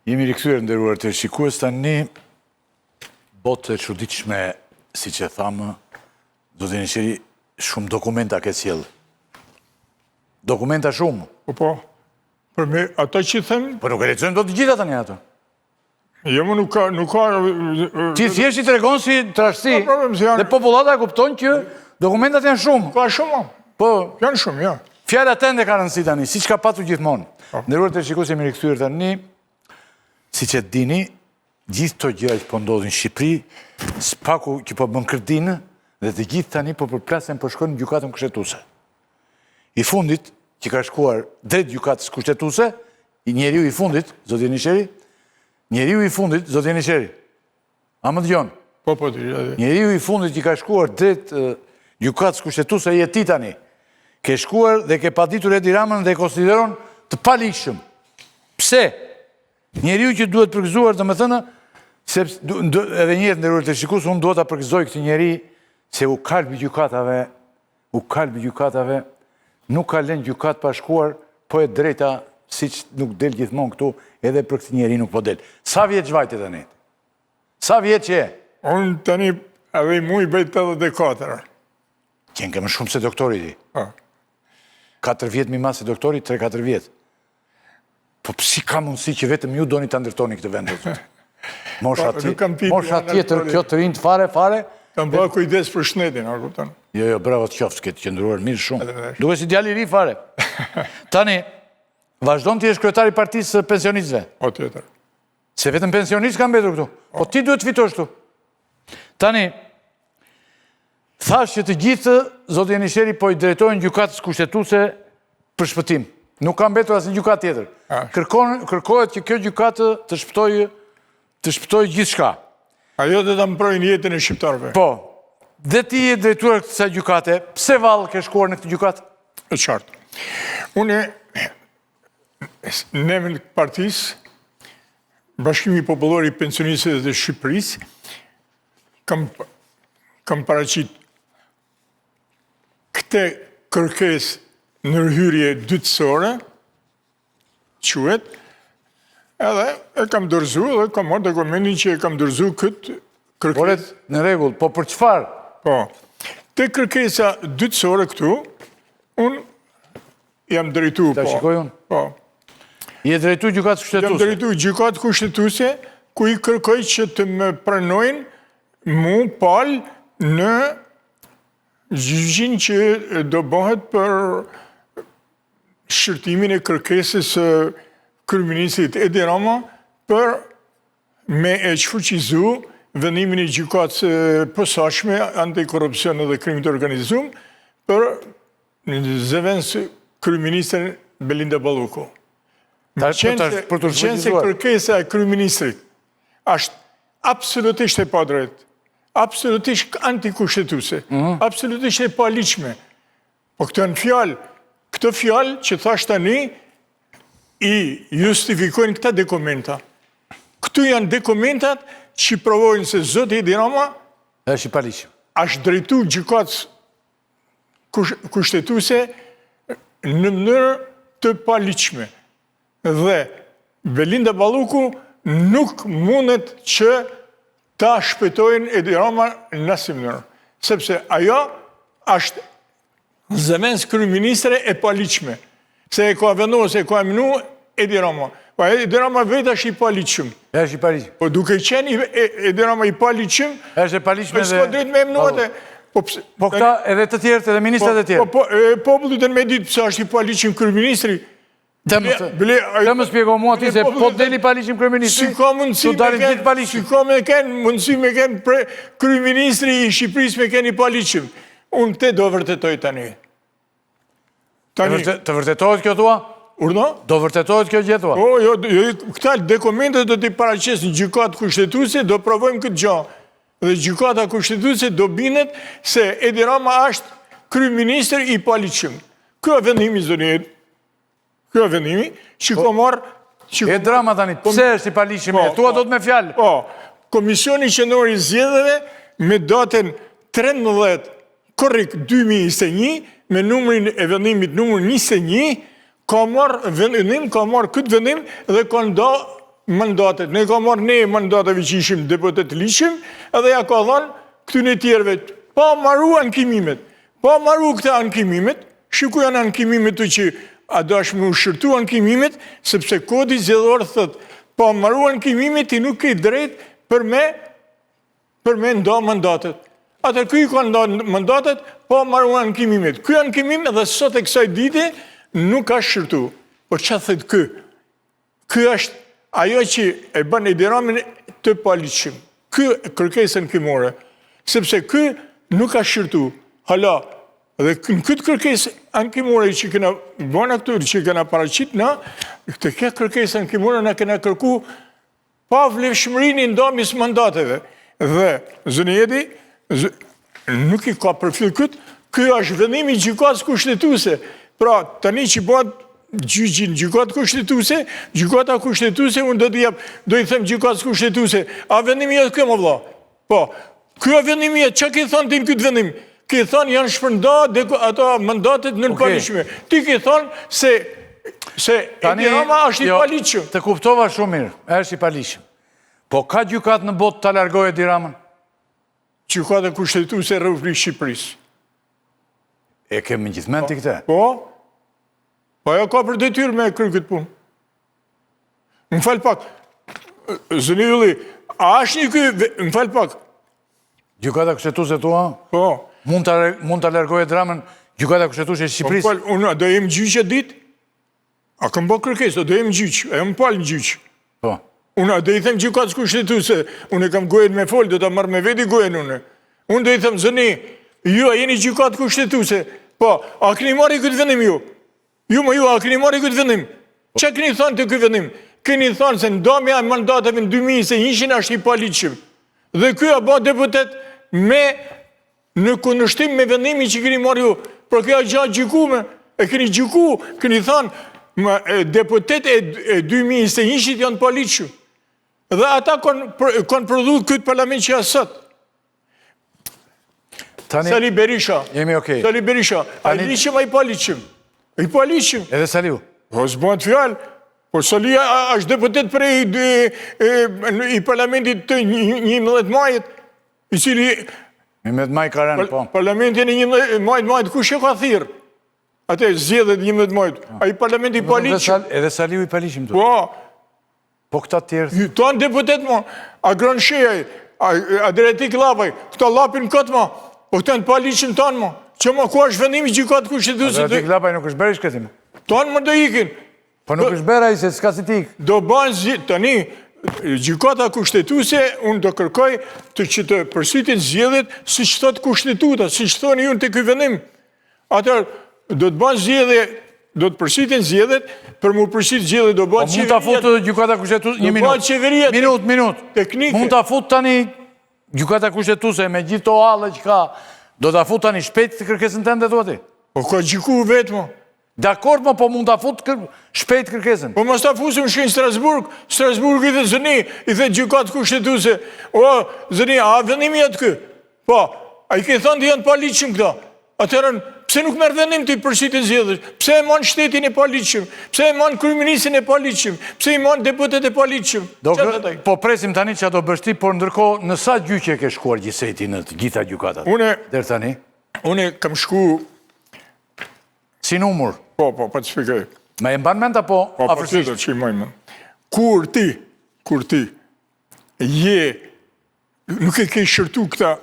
Jemi rikthyer nderuar të shikues tani botë e çuditshme, siç e thamë, do të thënë shumë dokumenta ke sjell. Dokumenta shumë. Po. Për me ato që them, Po nuk e lexojmë dot të gjitha tani ato. Jo, nuk ka Ti thjesht i tregon si trashësi. Dhe popullata e kupton që dokumentat janë shumë. Ka shumë. Po, Janë shumë, ja. fjala tënde ka rëndësi tani, siç ka patur gjithmonë. Nderuar të shikues, jemi rikthyer tani. Siç e dini, gjithë këto gjëra që po ndodhin në Shqipëri, spaku që po bën kërdinë dhe të gjithë tani po përplasen po shkojnë në gjykatën kushtetuese. I fundit që ka shkuar drejt gjykatës kushtetuese, njeriu i fundit, zoti Jenisheri, njeriu i fundit, zoti Jenisheri. A më dëgjon? Po. Njeriu i fundit që ka shkuar drejt gjykatës kushtetuese je ti tani. Ke shkuar dhe ke paditur Edi Ramën dhe e konsideron të palishëm. Pse? Njeriu që duhet përgëzuar, domethënë, sepse edhe një herë nderuar të shikues, unë duhet ta përgëzoj këtë njeri se u kalbi gjykatave, nuk ka lënë gjykat pa shkuar, po e drejta siç nuk del gjithmonë këtu, edhe për këtë njeri nuk po del. Sa vjeç vajte tani? Sa vjeç je? Unë tani edhe mu i bëj 84. Qenë ke më shumë se doktori ti. Po. 4 vjet më mas se doktori, 3-4 vjet. Po si ka mundësi që vetëm ju doni ta ndërtoni këtë vend? Mosha tjetër, kjo të rinjt fare. Kam bërë kujdes për shtetin, a kupton? Jo, bravo të qoftë, këtë qëndruar mirë shumë. Duke si djali i ri fare. Tani, vazhdon të jesh kryetari i partisë së pensionistëve. Po tjetër. Se vetëm pensionistë kanë mbetur këtu. Po ti duhet të fitosh këtu. Tani, thash që të gjithë zoti Jenisheri po i drejtojnë gjykatës kushtetuese për shpëtim. Nuk ka mbetur asnjë gjykatë tjetër. Kërkohet që kjo gjykatë të shpëtojë gjithçka. Ajo do ta mbrojnë jetën e shqiptarëve. Po. Dhe ti je drejtuar kësaj gjykate. Pse vallë ke shkuar në këtë gjykatë? Është qartë. Unë në emrin e partisë Bashkimi Popullor i Pensionistëve të Shqipërisë kam paraqit këtë kërkesë në hyrje dytësore, quhet, edhe e kam dorëzu dhe kam marrë dokumentin që e kam dorëzu këtë kërkesë. Në rregull, po për çfarë? Po. Te kërkesa dytësore këtu, unë jam drejtu, Ta shikoj unë? Po. Je drejtu gjykatës kushtetuese? Jam drejtu gjykatë kushtetuese, ku i kërkoj që të më pranojnë mu palë në gjyqin që do bëhet për shërtimin e kërkesës kryeministrit Edi Rama për me e çfuqizu vendimin e gjykatës posaçme antikorrupsion dhe krim të organizuar për zëvendës kryeministrin Belinda Balluku. Qenë se kërkesa e kryeministrit është absolutisht e padrejtë, absolutisht antikushtetuese, absolutisht e paligjshme. Po këto fjalë që thash tani i justifikojnë këta dokumenta. Këtu janë dokumentat që provojnë se zoti Edi Rama është i paligjshëm. Është drejtu gjykatës kushtetuese në mënyrë të paligjshme. Dhe Belinda Balluku nuk mundet që ta shpëtojnë Edi Rama në asnjë mënyrë, sepse ajo është zëvendës kryeministre e paligjshme, se e ka vendosur, e ka emënuar Edi Rama. Po Edi Rama vetë është i paligjshëm. Është i paligjshëm. Po duke qenë Edi Rama i paligjshëm, është e paligjshme dhe s'ka drejt me emënuar. Po këta edhe të tjerët, edhe ministrat e tjerë. Populli do të më ditë pse është i paligjshëm kryeministri. Të më spjego mua ti se po deli paligjshëm kryeministri, si ka mundësi me kenë kryeministri i Shqipërisë me kenë i paligjshëm. Unë te do vërtetoj tani. Të vërtetohet kjo tua? Urdo? Do vërtetohet kjo gjë tua? Po, këta dokumentet do t'i paraqes në gjykatë kushtetuese, do provojmë këtë gjë. Dhe gjykata kushtetuese do bindet se Edi Rama është kryeministri i paligjshëm. Kjo vendimi zoni. Kjo vendimi që ka marrë... Edi Rama tani, pse është i paligjshëm? Tua do të me fjalë. Po, Komisioni Qendror i Zgjedhjeve me datën 13 korrik 2021 me numrin e vendimit numër 21 ka marrë këtë vendim dhe ka nda mandatet. Ne ka marrë ne mandateve që ishim deputet liqim, edhe ja ka dhënë këtyne tjerëve, pa marru ankimimet, pa marru këta ankimimet, shiku janë ankimimet të që a dash me ushërtu ankimimet, sepse kodi zgjedhor thët, pa marru ankimimet i nuk ke drejt për me nda mandatet. Atër këj ka nda mandatet, pa marru ankimimet. Këj ankimim edhe sot e kësaj dite nuk ka shërtu. Por që thët këj? Këj është ajo që e bën Edi Ramën të paliqim. Këj kërkesën këmore. Sepse këj nuk ka shërtu. Hala, dhe në këtë kërkesë ankimore që këna bëna këtër, që këna paraqit na, të këtë kërkesë ankimore në këna kërku pa vlefshmërinë i ndamis mandateve. Dhe, zëni Edi, nuk i ka përfil këtë, kjo është vendimi gjykatës kushtetuese. Pra, tani që bëhet gjyqin gjykatë kushtetuese, gjykata kushtetuese, unë do i them gjykatës kushtetuese, a vendimi jetë kjo më vla? Po, kjo vendimi jetë, që ki thonë ti në këtë vendim? Ki thonë janë shpërnda ato mandatet në palishme. Ti ki thonë se Edi Rama është i palishme. Të kuptova shumë mirë, është i palishme. Po ka gjykatë në botë të largojë Edi Ramën? Gjykata kushtetuese e Republikës Shqipërisë. E kemi gjithmend t'i këte? Po, ajo ka për detyrë me kërë këtë punë. Më falë pak, zëni Ylli, a është një këtë, më falë pak. Gjykata kushtetuese tua? Po. Mund të largojë Edi Ramën gjykata kushtetuese e Shqipërisë? Më falë, unë do jem gjyqë e ditë? A këm bë kërkesë, do jem gjyqë, e më palë në gjyqë. Po. Unë do i them gjykatës kushtetuese, unë e kam gojen me folë, do të marrë me veti gojen unë. Unë do i them, zëni, ju a jeni gjykatë kushtetuese, po, a këni marri këtë vendim ju? Ju, a këni marri këtë vendim? Që këni thonë të këtë vendim? Këni thonë se ndamja e mandateve në 2021 është i paliqim. Dhe kjo a ba deputet me në kundërshtim me vendimi që këni marri ju. Por kjo a gjatë gjykume, e këni gjyku, këni thonë, deputet e 2021 janë paliqim. Dhe ata kanë prodhu këtë parlament që asët. Sali Berisha. Jemi okej. Sali Berisha. A i liqim, a i paliqim. I paliqim. Edhe Saliu? Po, s'bëhet fjallë. Po, Sali është deputet prej i parlamentit të 11 majit, i cili... 11 maj ka rënë, po. Parlamentin e 11 majit, kush e ka thirë? Ate, zjedhet 11 majit. A i parlamentit i paliqim. Edhe Saliu i paliqim të? Po. Po këta tjerë? Tanë deputet, ma. A Gran Shejaj, a Diretik Lapaj, këta lapin këtë, ma. Po këta në paliqin tanë, ma. Që ma, ku është vendimi gjykatë kushtetuese? A Diretik Lapaj nuk është bërë i shketim? Tanë më do ikin. Po nuk është bërë a i se s'ka si tik? Do banë tani, gjykata kushtetuese, unë do kërkoj të që të përsytin zgjedhjet si që thotë kushtetuta, si që thoni unë të këj vendim. Atër, do të banë zgjedhje, do të përsytin zgjedhjet, për mu përsyt zgjedhjet do banë qeverijet. Mund të futë gjykata kushtetuese, një minut. Do banë qeverijet. Minut. Teknike. Mund të futë tani gjykata kushtetuese me gjithë to allë që ka, do të futë tani shpejt të kërkesën të ndetu ati? Po ka gjyku vetë, mo. Dakord, mo, po mund të futë shpejt kërkesën. Po mos të fusim shkejnë Strasburg, Strasburg i dhe zëni, i dhe gjykatë kushtetuese. O, zëni, a vendimi jetë kë? Po, a i ke thonë të janë paliqim këta. Atërën, pse nuk merë vendim të i përsytin zjedhës? Pse e manë shtetin e paliqim? Pse e manë kryeministin e paliqim? Pse i manë deputet e paliqim? Po presim tani që ato bështi, por ndërko në sa gjyqe ke shkuar gjithsejti në gjitha gjykatat? Dërë tani? Une kam shku... Si numur? Po, të shpikaj. Me e mban menda, po afërsisht? Po, që i majmë. Kur ti, nuk e ke shërtu këta...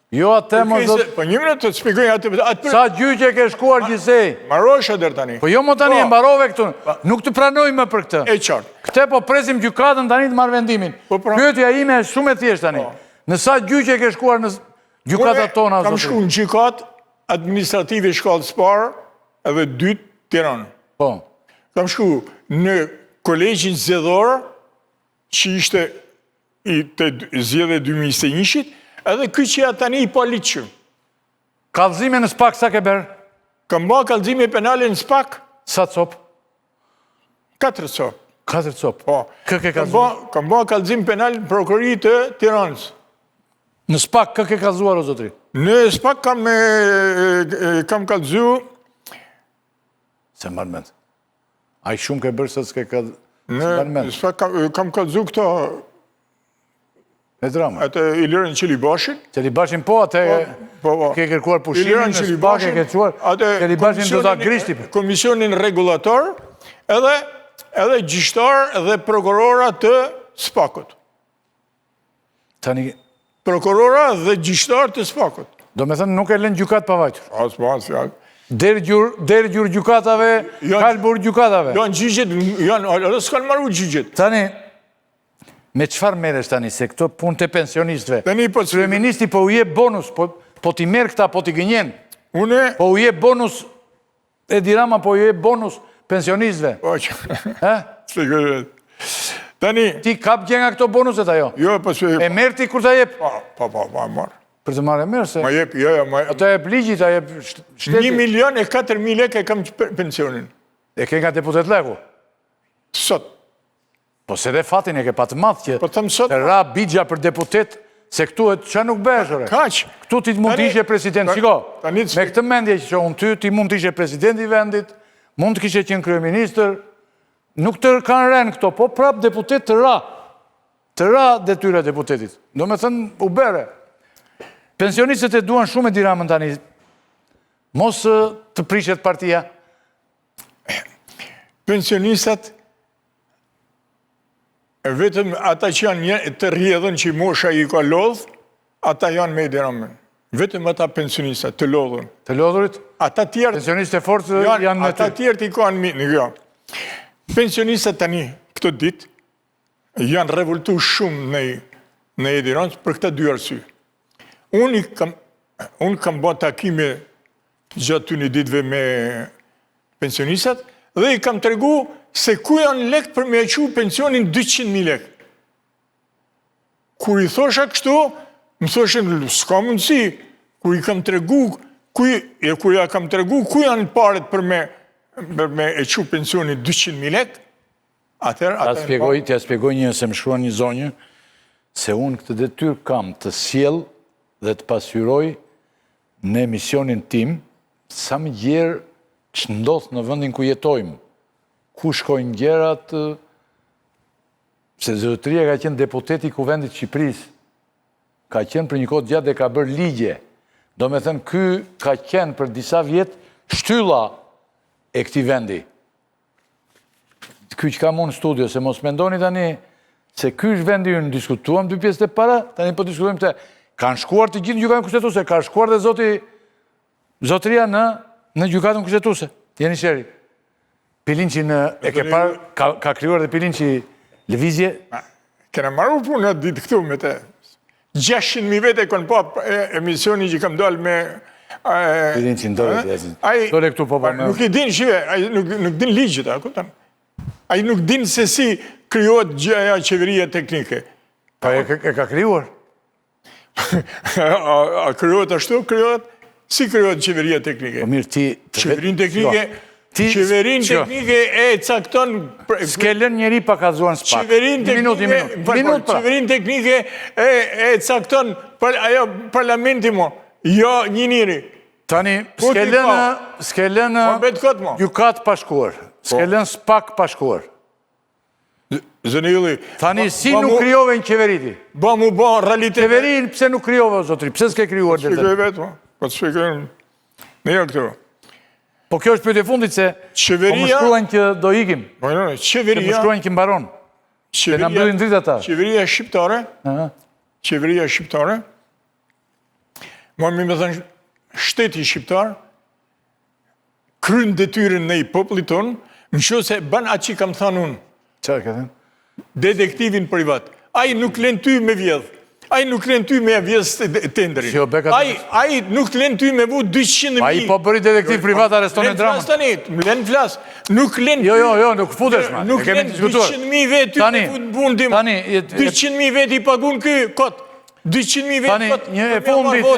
Jo, atë më do... Po një minut të shpikoj atë... Sa gjyqe ke shkuar gjithsej? Marosha dërë tani. Po jo më tani, e mbarove këtu. Nuk të pranoj me për këtë. E qartë. Këte po presim gjykatën tani të marrë vendimin. Pyetja ime është shumë e thjesht tani. Në sa gjyqe ke shkuar në gjykatat tona? Kam shku në gjykat administrative shkallës parë edhe 2 Tiranë. Po. Kam shku në kolegjin zgjedhor që ishte i të zgjedhje 2021, edhe këj që ja tani i paliqëm. Kallëzime në SPAK sa ke berë? Kam ba kallëzime penale në SPAK? Sa copë? 4 copë. 4 copë? Po. Kë ke kallëzime? Kam ba kallëzime penale në prokurori të Tiranës. Në SPAK kë ke kallëzuar o zotri? Në SPAK kam kallëzu... Se marrë mend. A i shumë ke bërë se s'ke kallëzu? Kam kallëzu këto Me drama. atë Ilirën Qelibashin. Qelibashin po, atë ke kërkuar pushimin, në SPAK e ke quar, Qelibashin do ta grishti. Komisionin regulator, edhe gjyqtar dhe prokurora të SPAK-ut. Tani, Prokurora dhe gjyqtar të SPAK-ut. do me thënë nuk e lën gjykat pavajtur. As fjalë. Deri gjur gjukatave, kalbur gjukatave. Janë gjyqet, edhe s'kan marru gjyqet. Tani, me qëfar meresh tani, se këto punë të pensionistëve, Tani po kryeministi po u jep bonus, po t'i merë këta, po t'i gënjen, Une, po u jep bonus, Edi Rama po u jep bonus pensionistëve. po që, tani, Ti kap gjen nga këto bonuset ajo? jo, po se, E merë ti kur t'a jep? ma marë. Për të marrë e merë, se Ma jep, jo, ta jep ligji, ta jep shteti. 1.400.000 lekë e kam pensionin. E ke nga deputet leku. Sot. Po se dhe fatin e ke patë madhë që Po thëmë sot. të ra bigja për deputet, se këtu e që nuk beshore. Kaq. Këtu ti mund të ishe president, shiko, tani me këtë mendje që unë ty, ti mund të ishe president i vendit, mund të kishe qenë kryeministër, nuk të kanë rënë këto, po prap deputet të ra detyra deputetit. Do me thënë, u bere. Pensionistët e duan shumë Edi Ramën tani, mos të prishet partia. Pensionistat, vetëm ata që janë të rjedhën që mosha i ka lodhë, ata janë me Edi Ramën. Vetëm ata pensionistat të lodhën. Të lodhurit, Ata tjertë pensionistë e fortë janë në ty. ata tjertë i kanë në kjo. Pensionistat tani, këtë ditë, janë revoltu shumë në Edi Ramën për këta dy arsye. Unë kam bërë takime gjatë të një ditëve me pensionistat dhe i kam tregu se ku janë lekë për me e qu pensionin 200.000 lekë. Kur i thosha kështu, më thoshen, s'ka mundësi, kur i kam tregu, kur ja kam tregu, ku janë paret për me e qu pensionin 200.000 lekë, atër... T'ja spjegoj një, se më shkruan një zonjë, se unë këtë detyr kam të sjell dhe të pasqyroj në emisionin tim, sa më gjerë që ndodhë në vendin ku jetojmë, ku shkojnë gjerat, se zotëria ka qenë deputeti i Kuvendit Shqipërisë, ka qenë për një kohë gjatë dhe ka bërë ligje. Do me thënë, ky ka qenë për disa vjetë shtylla e këtij vendi. Ky që kam unë në studio, se mos mendoni tani, se ky është vendi ju në diskutuam 2 pjesët e para, tani po diskutojmë të kanë shkuar të gjithë në gjykatën kushtetuese, ka shkuar dhe zotëria në gjykatën kushtetuese. Jeni sheri. Pilinçi e ke parë, ka krijuar dhe Pilinçi lëvizje. Kena marru punë atë ditë këtu me të 600.000 vete kënë pa emisioni që kam dalë me... Pilinçi ndore këtu po me... Nuk i din, shive, nuk din ligjit, ai nuk din se si krijohet gjëja qeveria teknike. Pa e ka krijuar. A krijohet ashtu, krijohet? Si krijohet qeveria teknike? Po mirë ti... Qeverin teknike... Qeverin teknike e cakton... S'ke lën njeri pa ka zuar në SPAK. Qeverin teknike e cakton parlamenti mo, jo një njëri. Tani, s'ke lën gjykat pa shkuar, s'ke lën SPAK pa shkuar. Zëni Ylli... Tani, si nuk krijove në qeveriti? Ba mu ba realitet... Qeverin, pse nuk krijove, o zotri? Pse s'ke krijuar dhe Shpikoj vetë, po të shpikoj në jo këtu. Po kjo është pyetje fundit se po më shkruajnë që do ikim. Po më shkruajnë që mbaron. Se na mbyllim dritë ata. Qeveria shqiptare, më thënë shteti shqiptar, kryen detyrën në i popullit tonë, më shumë se ban atë që kam thënë unë. Çfarë ka thënë? Detektivin privat. Ai nuk lën ty me vjedh. Ai nuk lën ty me vjedh tenderin. Ai nuk lën ty me vu 200.000. Ai po bëri detektiv privat arreston e dramën. Lën flas. Nuk lën. Jo, nuk futesh ma. Nuk lën 200.000 vet ty me bundim. 200.000 vet i pagun ky kot. 200.000 vet kot. Tani,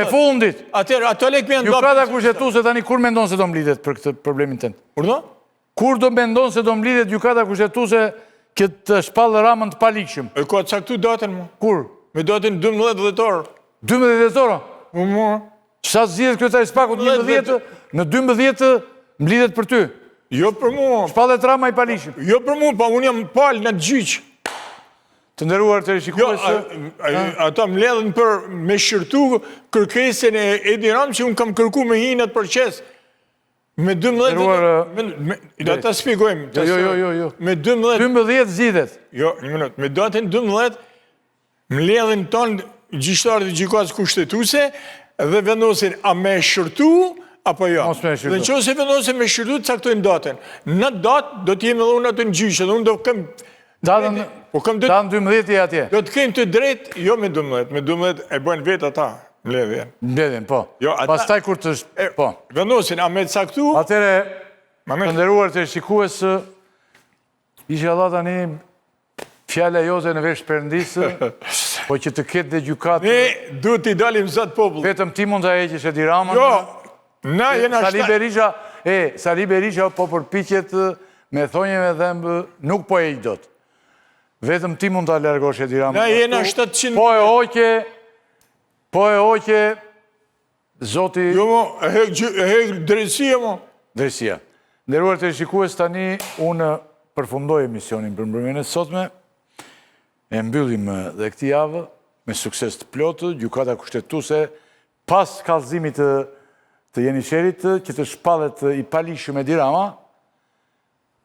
e fundit. Atëherë ato lek më janë. Gjykata kushtetuese tani kur mendon se do mblidhet për këtë problemin tënd? Urdhë? Kur do mendon se do mblidhet gjykata kushtetuese këtë shpallë Ramën të palikshëm? E ka caktu datën mu. Kur? Me datën 12 dhjetor. 12 dhjetor? Mu. Sa zgjedh kryetari i SPAK-ut 11, në 12 mblidhet për ty. Jo për mua, Shpallet Rama i Palishëm. jo për mua, pa unë jam palë në gjyq. Të nderuar të Jo, rishikues, ata më ledhen për me shërtu kërkesën e Edi Rama që unë kam kërku me hinat proces. Me 12... Da ta spjegojmë. Jo. Me 12... 12 zgjidhet. Jo, një minut. Me datën 12, më ledhen tonë gjyqtarët e gjykatës kushtetuese dhe vendosin a me shërtu apo jo. Mos me shërtu. Dhe nëse vendosin me shërtu, caktojnë datën. Në datë do t'jemi edhe unë atë në gjyqë, dhe unë do kam... Datën 12 i atje. Do t'kem të drejt, jo me 12, me 12 e bëjnë vetë ata, mbledhjen. Mbledhjen, po. Jo, ata- Pastaj kur të... Po. Vendosin a me caktu, Atere, Ma me- të nderuar të rishikues, ishe Allah tani fjala jote në vesh Perëndisë, po që të ketë dhe gjykatë, ne duhet t'i dalim zot popull. vetëm ti mund të heqësh Edi Ramën. Jo, na jena Sali Berisha po përpiqet me thonjeve dhembë, nuk po e dot. Vetëm ti mund ta largosh Edi Ramën. Na jena Ashtu, 700 Po e hoqe, Zoti Jo mo, e hek drejtësia mo. Drejtësia. Nderuar të shikues, tani unë përfundoj emisionin për mbrëmjen e sotme. E mbyllim dhe këtij javë me sukses të plotë, gjykata kushtetuese pas kallëzimit të Jenisherit që të shpallet i palishëm Edi Rama,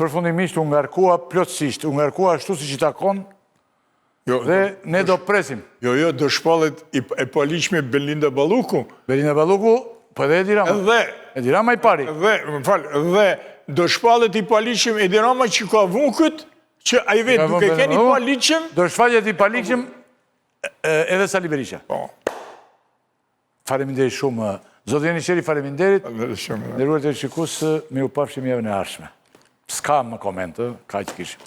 përfundimisht u ngarkua plotësisht, u ngarkua ashtu siç i takon dhe ne do presim. Jo, do shpallet e paliqme Belinda Balluku. Belinda Balluku, po edhe Edi Rama. Dhe, Edi Rama i pari. dhe do shpallet i paliqme Edi Rama që ka vun këtë, që a i vetë duke keni paliqme. Do shfaqet i palishëm edhe Sali Berisha. Po, Faleminderit shumë. Zoti Jenisheri, faleminderit. dhe shumë. Nderuar të shikues, mirupafshim javën e ardhshme. S'ka më koment, ka që kishim.